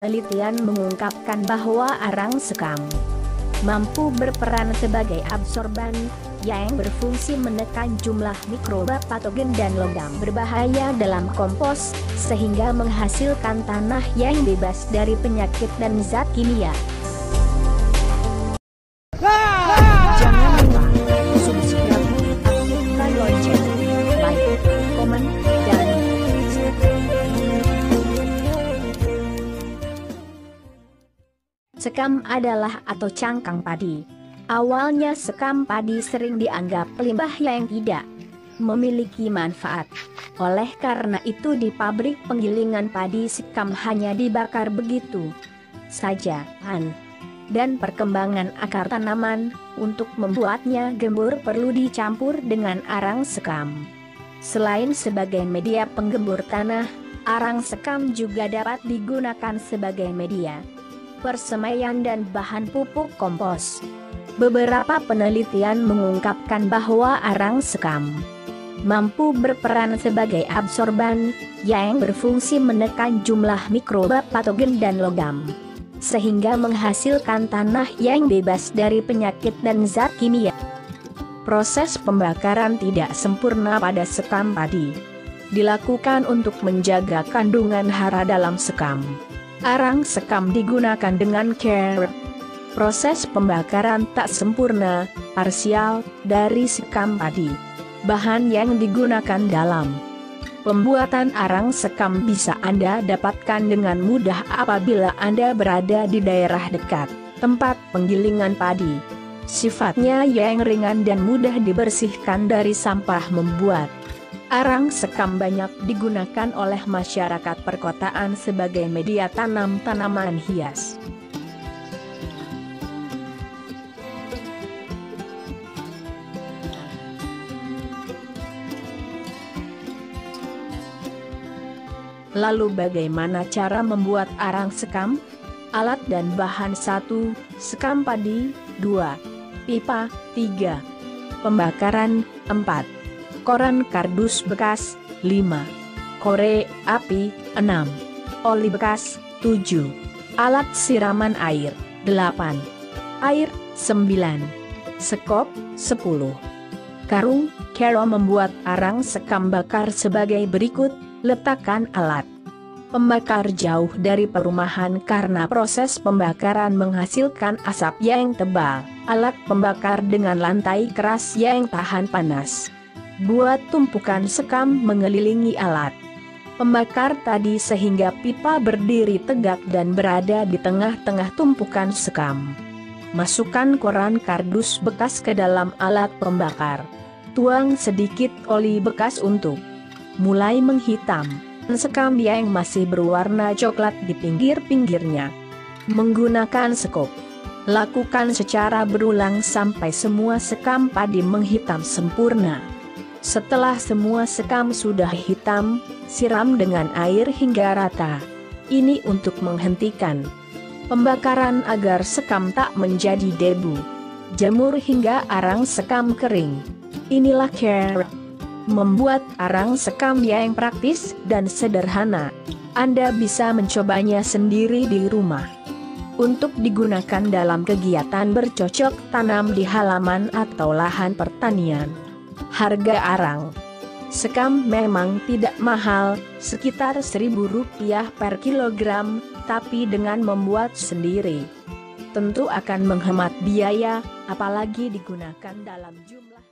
Penelitian mengungkapkan bahwa arang sekam mampu berperan sebagai absorban yang berfungsi menekan jumlah mikroba patogen dan logam berbahaya dalam kompos, sehingga menghasilkan tanah yang bebas dari penyakit dan zat kimia. Jangan lupa subscribe, aktifkan lonceng, like, komen, dan sekam adalah atau cangkang padi. Awalnya sekam padi sering dianggap limbah yang tidak memiliki manfaat. Oleh karena itu di pabrik penggilingan padi sekam hanya dibakar begitu saja. Dan perkembangan akar tanaman, untuk membuatnya gembur perlu dicampur dengan arang sekam. Selain sebagai media penggembur tanah, arang sekam juga dapat digunakan sebagai media persemaian dan bahan pupuk kompos. Beberapa penelitian mengungkapkan bahwa arang sekam mampu berperan sebagai absorban yang berfungsi menekan jumlah mikroba patogen dan logam, sehingga menghasilkan tanah yang bebas dari penyakit dan zat kimia. Proses pembakaran tidak sempurna pada sekam padi. Dilakukan untuk menjaga kandungan hara dalam sekam. Arang sekam digunakan dengan care. Proses pembakaran tak sempurna, parsial, dari sekam padi. Bahan yang digunakan dalam pembuatan arang sekam bisa Anda dapatkan dengan mudah apabila Anda berada di daerah dekat tempat penggilingan padi. Sifatnya yang ringan dan mudah dibersihkan dari sampah membuat arang sekam banyak digunakan oleh masyarakat perkotaan sebagai media tanam tanaman hias. Lalu bagaimana cara membuat arang sekam? Alat dan bahan 1, sekam padi, 2, pipa, 3, pembakaran, 4, koran kardus bekas, 5, korek api, 6, oli bekas, 7, alat siraman air, 8, air, 9, sekop, 10. Karung. Cara membuat arang sekam bakar sebagai berikut. Letakkan alat pembakar jauh dari perumahan karena proses pembakaran menghasilkan asap yang tebal. Alat pembakar dengan lantai keras yang tahan panas. Buat tumpukan sekam mengelilingi alat pembakar tadi sehingga pipa berdiri tegak dan berada di tengah-tengah tumpukan sekam. Masukkan koran kardus bekas ke dalam alat pembakar. Tuang sedikit oli bekas untuk mulai menghitam sekam yang masih berwarna coklat di pinggir-pinggirnya. Menggunakan sekop, lakukan secara berulang sampai semua sekam padi menghitam sempurna. Setelah semua sekam sudah hitam, siram dengan air hingga rata. Ini untuk menghentikan pembakaran agar sekam tak menjadi debu. Jemur hingga arang sekam kering. Inilah cara membuat arang sekam yang praktis dan sederhana. Anda bisa mencobanya sendiri di rumah. Untuk digunakan dalam kegiatan bercocok tanam di halaman atau lahan pertanian. Harga arang sekam memang tidak mahal, sekitar Rp1.000 per kilogram, tapi dengan membuat sendiri tentu akan menghemat biaya, apalagi digunakan dalam jumlah